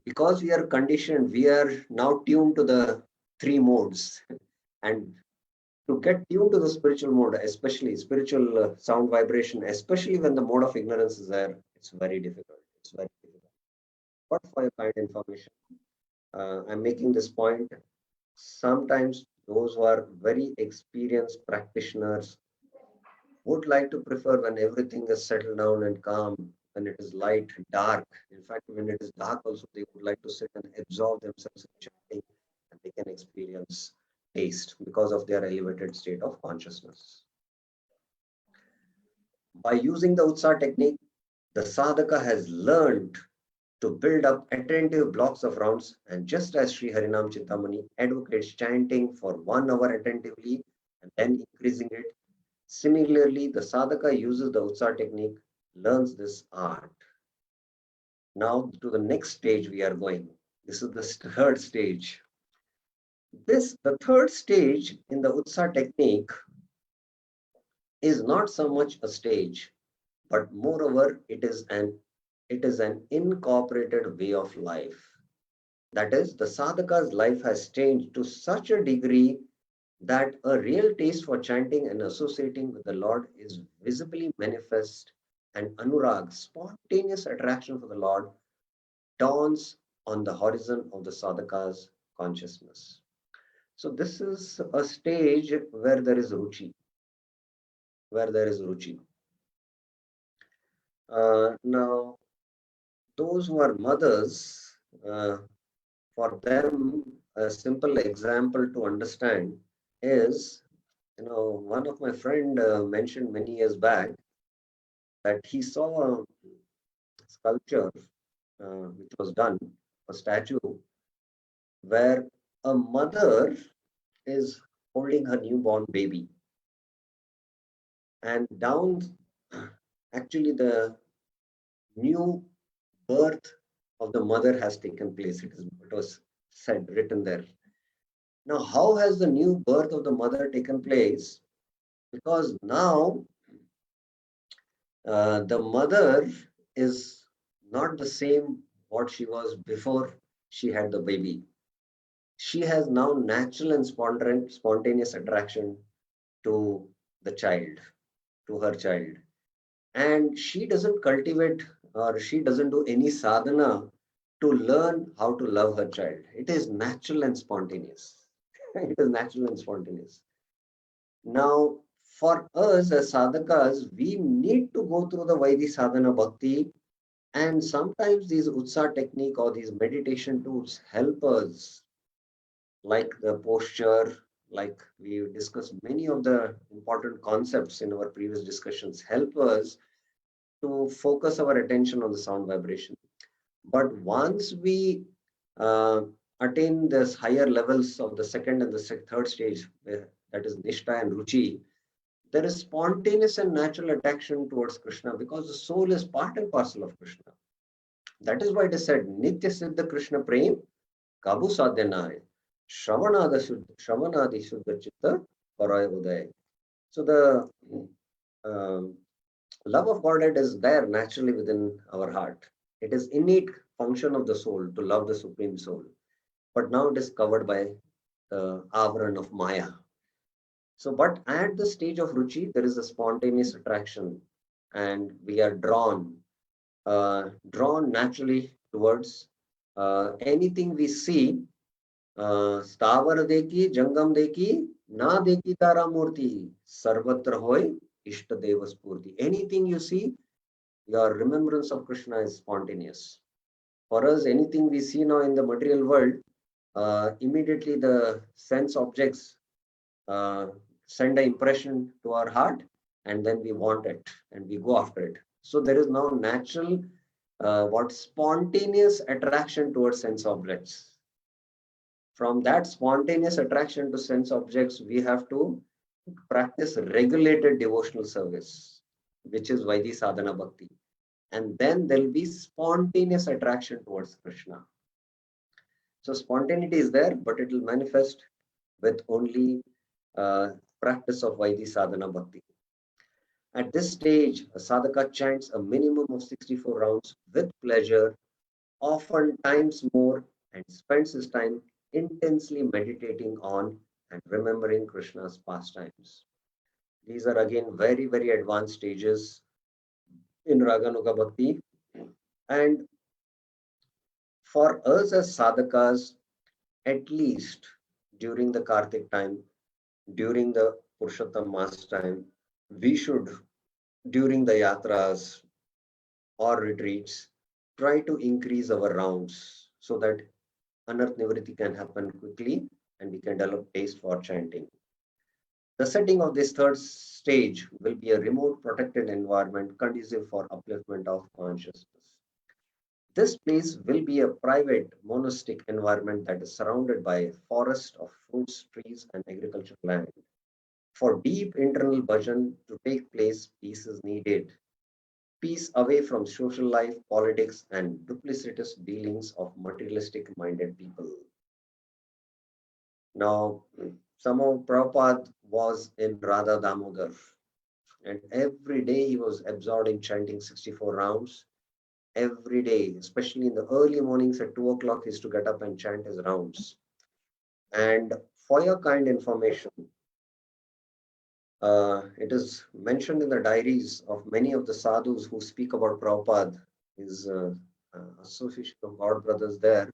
because we are conditioned, we are now tuned to the three modes. And to get tuned to the spiritual mode, especially spiritual sound vibration, especially when the mode of ignorance is there, it's very difficult. It's very difficult. But for your kind information, I'm making this point. Sometimes those who are very experienced practitioners, would like to prefer when everything is settled down and calm, when it is light, dark. In fact, when it is dark, also they would like to sit and absorb themselves in chanting, and they can experience taste because of their elevated state of consciousness. By using the Utsa technique, the sadhaka has learned to build up attentive blocks of rounds, and just as Shri Harinam Chintamani advocates chanting for 1 hour attentively and then increasing it, similarly, the sadhaka uses the Utsa technique, learns this art. Now to the next stage we are going. This is the third stage. The third stage in the Utsa technique is not so much a stage, but moreover, it is an incorporated way of life. That is, the sadhaka's life has changed to such a degree that a real taste for chanting and associating with the Lord is visibly manifest, and anurag, spontaneous attraction for the Lord, dawns on the horizon of the sadhaka's consciousness. So this is a stage where there is ruchi, where there is ruchi. Now, those who are mothers, for them, a simple example to understand is, one of my friend mentioned many years back that he saw a sculpture which was done, a statue, where a mother is holding her newborn baby, and down, actually, the new birth of the mother has taken place. It was said, written there. Now, how has the new birth of the mother taken place? Because now the mother is not the same what she was before she had the baby. She has now natural and spontaneous attraction to the child, to her child. And she doesn't cultivate, or she doesn't do any sadhana to learn how to love her child. It is natural and spontaneous. It is natural and spontaneous. Now, for us as sadhakas, we need to go through the Vaidhi sadhana bhakti, and sometimes these utsa technique or these meditation tools help us, like the posture, like we discussed many of the important concepts in our previous discussions, help us to focus our attention on the sound vibration. But once we uh, attain this higher levels of the second and the third stage, that is Nishta and Ruchi, there is spontaneous and natural attraction towards Krishna because the soul is part and parcel of Krishna. That is why it is said, Nitya Siddha Krishna Prem, Kabu Sadhyanaya, Shravanadi Shuddha Chitta, Paraya Uday. So the um, love of Godhead is there naturally within our heart. It is innate function of the soul to love the Supreme Soul. But now it is covered by the avaran of Maya. So, but at the stage of Ruchi, there is a spontaneous attraction, and we are drawn naturally towards anything we see. Stavar deki, jangam deki, na deki tara murti, sarvatra hoy, ishta deva spurti. Anything you see, your remembrance of Krishna is spontaneous. For us, anything we see now in the material world, immediately the sense objects uh, send an impression to our heart, and then we want it and we go after it. So there is now natural, spontaneous attraction towards sense objects. From that spontaneous attraction to sense objects, we have to practice regulated devotional service, which is Vaidhi Sadhana Bhakti. And then there'll be spontaneous attraction towards Krishna. So spontaneity is there, but it will manifest with only uh, practice of Vaidhi Sadhana Bhakti. At this stage, a sadhaka chants a minimum of 64 rounds with pleasure, often times more, and spends his time intensely meditating on and remembering Krishna's pastimes. These are again very, very advanced stages in Raganuga Bhakti. And for us as sadhakas, at least during the Kartik time, during the Purushottam Mas time, we should, during the yatras or retreats, try to increase our rounds so that anarth nivritti can happen quickly and we can develop taste for chanting. The setting of this third stage will be a remote protected environment conducive for upliftment of consciousness. This place will be a private monastic environment that is surrounded by a forest of fruits, trees, and agricultural land. For deep internal bhajan to take place, peace is needed. Peace away from social life, politics, and duplicitous dealings of materialistic minded people. Now, somehow Prabhupada was in Radha Damodar, and every day he was absorbed in chanting 64 rounds. Every day, especially in the early mornings at 2 o'clock, he used to get up and chant his rounds. And for your kind information, it is mentioned in the diaries of many of the sadhus who speak about Prabhupada, his association of God brothers there,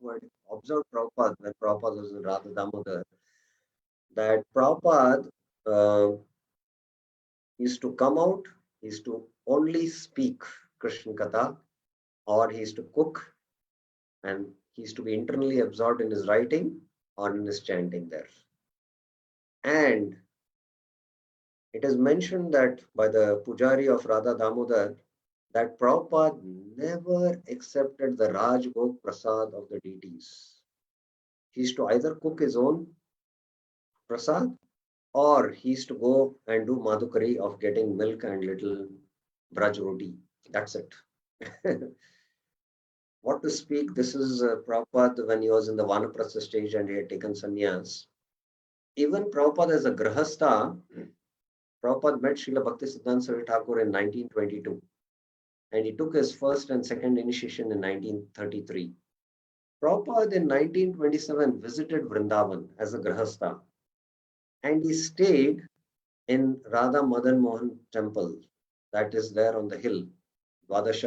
who had observed Prabhupada when Prabhupada was in Radha Damodar, that Prabhupada used to come out, he used to only speak Krishna Katha, or he used to cook, and he used to be internally absorbed in his writing or in his chanting there. And it is mentioned that by the Pujari of Radha Damodar that Prabhupada never accepted the Rajbhog Prasad of the deities. He used to either cook his own prasad or he used to go and do madhukari of getting milk and little braj roti. That's it. What to speak, this is Prabhupada when he was in the Vanaprastha stage and he had taken sannyas. Even Prabhupada as a grahastha, Prabhupada met Srila Bhaktisiddhanta Saraswati Thakur in 1922 and he took his first and second initiation in 1933. Prabhupada in 1927 visited Vrindavan as a grahastha and he stayed in Radha Madan Mohan temple that is there on the hill, Dwadash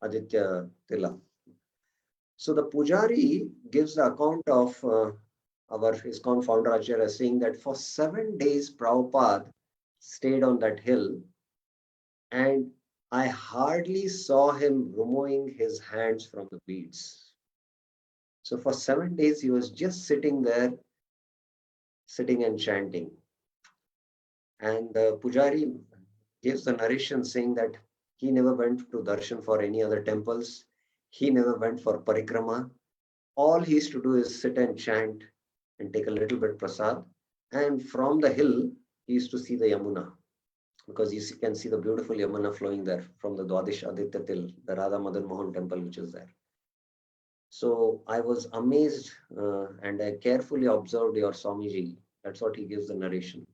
Aditya Tila. So the Pujari gives the account of our ISKCON founder Acharya saying that for 7 days Prabhupada stayed on that hill and I hardly saw him removing his hands from the beads. So for 7 days he was just sitting there, sitting and chanting. And the Pujari gives the narration saying that he never went to darshan for any other temples. He never went for parikrama. All he used to do is sit and chant and take a little bit prasad. And from the hill, he used to see the Yamuna because you can see the beautiful Yamuna flowing there from the Dwadish Aditya Til, the Radha Madan Mohan temple, which is there. So I was amazed and I carefully observed your Swamiji. That's what he gives the narration.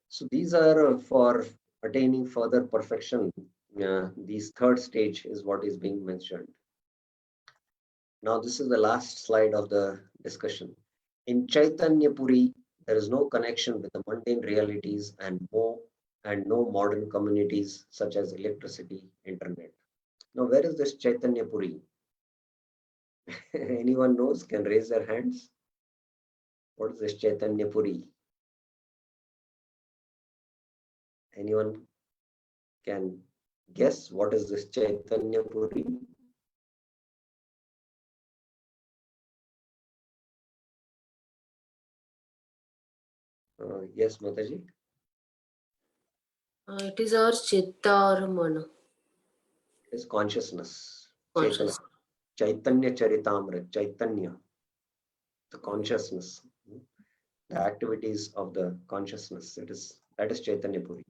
So these are for attaining further perfection. This third stage is what is being mentioned. Now this is the last slide of the discussion. In Chaitanya Puri, there is no connection with the mundane realities and no modern communities such as electricity, internet. Now where is this Chaitanya Puri? Anyone knows can raise their hands. What is this Chaitanya Puri? Anyone can guess what is this Chaitanya Puri? Yes, Mataji. It is our chitta or mana. It is consciousness. Conscious. Chaitanya Charitamrit, Chaitanya, the consciousness, the activities of the consciousness. That is Chaitanya Puri.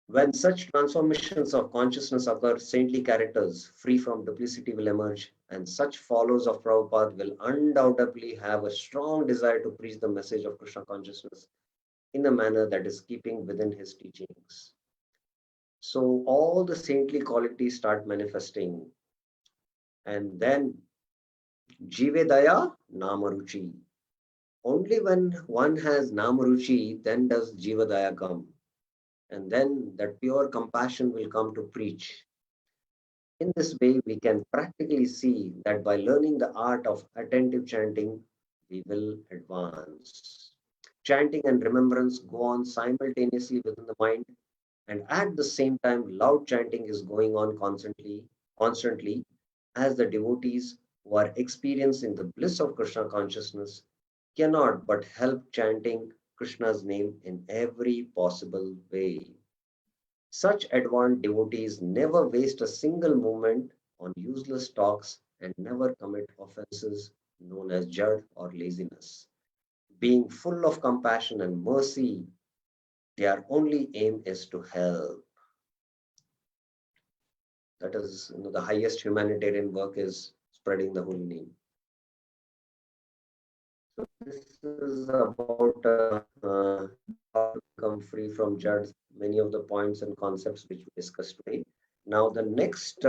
When such transformations of consciousness occur, saintly characters free from duplicity will emerge, and such followers of Prabhupada will undoubtedly have a strong desire to preach the message of Krishna consciousness in a manner that is keeping within his teachings. So all the saintly qualities start manifesting, and then Jivedaya Namaruchi. Only when one has Namaruchi, then does Jivadaya come. And then that pure compassion will come to preach. In this way, we can practically see that by learning the art of attentive chanting, we will advance. Chanting and remembrance go on simultaneously within the mind, and at the same time, loud chanting is going on constantly, as the devotees who are experiencing the bliss of Krishna consciousness cannot but help chanting Krishna's name in every possible way. Such advanced devotees never waste a single moment on useless talks and never commit offenses known as jad or laziness. Being full of compassion and mercy, their only aim is to help. That is, the highest humanitarian work is spreading the holy name. So this is about how to become free from jad, many of the points and concepts which we discussed today. Now the next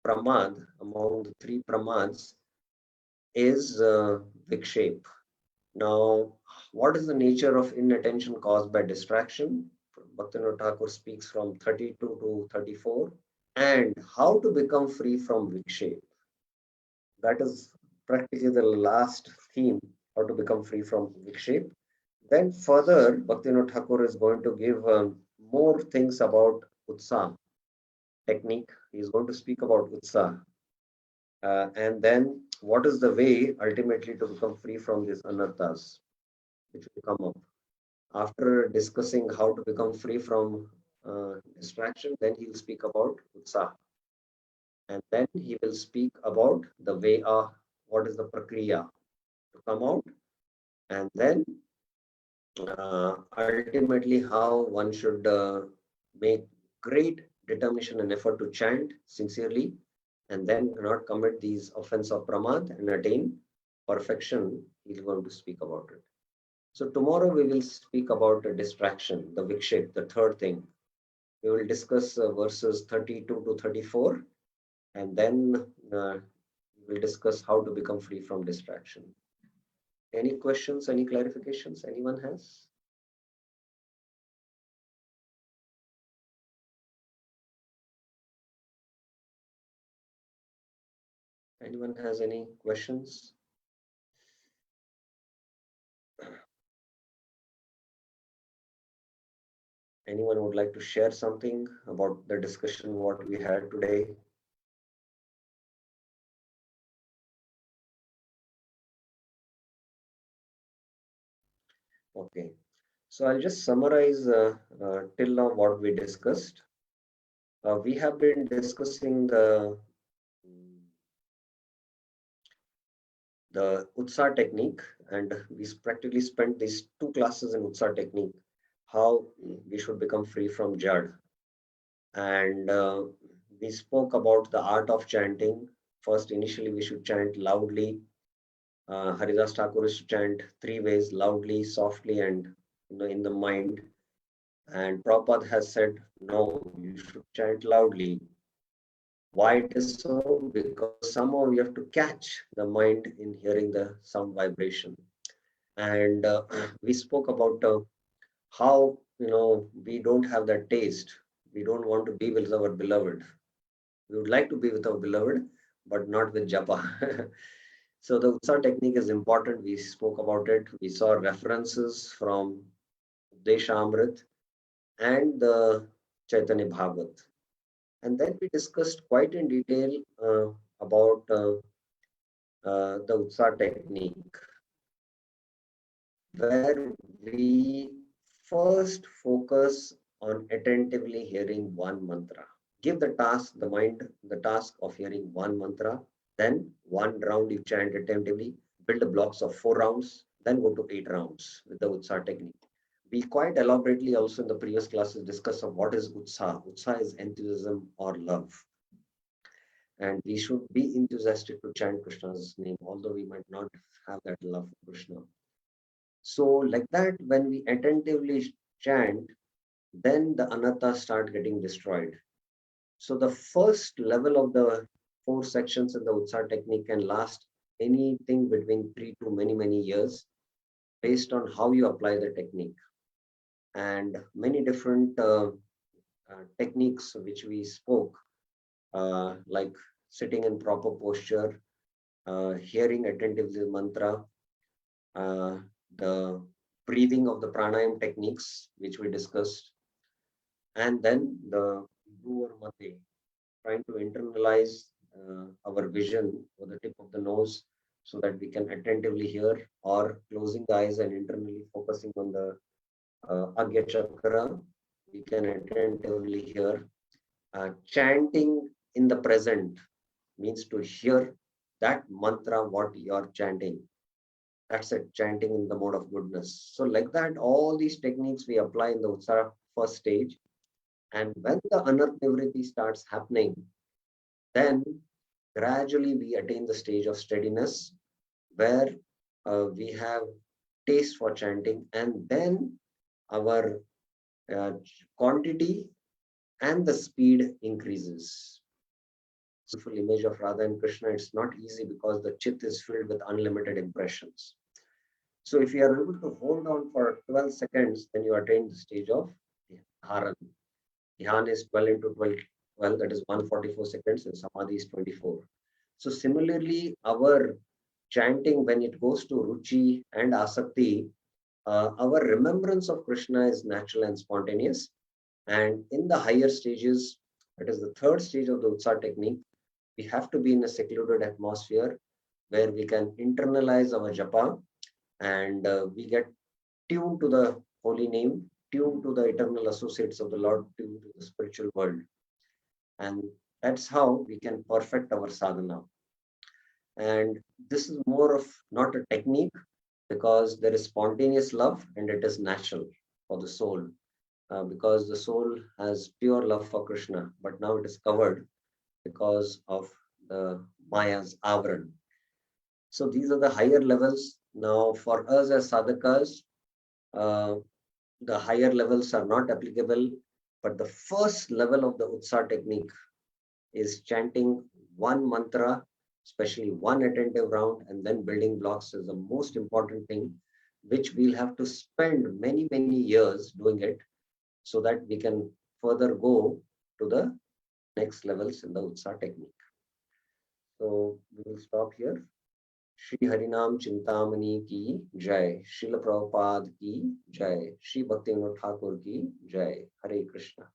pramad among the three pramads is vikshep. Now, what is the nature of inattention caused by distraction? Bhaktivinoda Thakur speaks from 32 to 34. And how to become free from vikshep. That is practically the last theme, how to become free from vikshep. Then further, Bhaktivinoda Thakur is going to give more things about utsaha technique. He is going to speak about utsaha. And then what is the way ultimately to become free from these anarthas, which will come up. After discussing how to become free from distraction, then he will speak about utsaha. And then he will speak about the way of what is the prakriya to come out. And then ultimately how one should make great determination and effort to chant sincerely and then not commit these offense of pramad and attain perfection. He's going to speak about it. So tomorrow we will speak about the distraction, the vikshep, the third thing. We will discuss verses 32 to 34, and then we will discuss how to become free from distraction. Any questions, any clarifications anyone has? Anyone has any questions? Anyone would like to share something about the discussion what we had today? Okay, so I'll just summarize till now what we discussed. We have been discussing the Utsaha technique, and we practically spent these 2 classes in Utsaha technique, how we should become free from jad. And we spoke about the art of chanting. First, initially, we should chant loudly. Haridas Thakur is to chant 3 ways, loudly, softly, and in the mind. And Prabhupada has said, no, you should chant loudly. Why it is so? Because somehow you have to catch the mind in hearing the sound vibration. And we spoke about how we don't have that taste. We don't want to be with our beloved. We would like to be with our beloved, but not with japa. So the Utsaha technique is important. We spoke about it. We saw references from Deshamrit and the Chaitanya Bhagavat. And then we discussed quite in detail about the Utsaha technique, where we first focus on attentively hearing one mantra. Give the mind, the task of hearing one mantra. Then 1 round you chant attentively. Build the blocks of 4 rounds. Then go to 8 rounds with the Utsaha technique. We quite elaborately also in the previous classes discussed of what is Utsaha. Utsaha is enthusiasm or love. And we should be enthusiastic to chant Krishna's name, although we might not have that love for Krishna. So like that, when we attentively chant, then the anatta start getting destroyed. So the first level of the 4 sections in the Utsaha technique can last anything between 3 to many years based on how you apply the technique. And many different techniques which we spoke, like sitting in proper posture, hearing attentively the mantra, the breathing of the pranayam techniques which we discussed, and then the Bhuvar Mate, trying to internalize our vision or the tip of the nose so that we can attentively hear, or closing the eyes and internally focusing on the Agya Chakra, we can attentively hear. Chanting in the present means to hear that mantra, what you're chanting. That's it, chanting in the mode of goodness. So, like that, all these techniques we apply in the Utsara first stage. And when the Anartha starts happening, then gradually we attain the stage of steadiness where we have taste for chanting, and then our uh, quantity and the speed increases. Full image of Radha and Krishna, it's not easy because the chit is filled with unlimited impressions. So if you are able to hold on for 12 seconds, then you attain the stage of Dharan. Dhyan is 12 into 12, that is 144 seconds, and Samadhi is 24. So similarly, our chanting, when it goes to Ruchi and Asakti, our remembrance of Krishna is natural and spontaneous. And in the higher stages, that is the third stage of the Utsa technique, we have to be in a secluded atmosphere where we can internalize our japa, and we get tuned to the holy name, tuned to the eternal associates of the Lord, tuned to the spiritual world. And that's how we can perfect our sadhana. And this is more of not a technique, because there is spontaneous love and it is natural for the soul. Because the soul has pure love for Krishna, but now it is covered because of the Maya's avran. So these are the higher levels. Now, for us as sadhakas, the higher levels are not applicable, but the first level of the Utsa technique is chanting one mantra, especially one attentive round, and then building blocks is the most important thing, which we'll have to spend many, many years doing it so that we can further go to the next levels in the Utsa technique. So we will stop here. Shri Harinam Chintamani ki Jai, Srila Prabhupada ki Jai, Shri Bhaktivinoda Thakur ki Jai, Hare Krishna.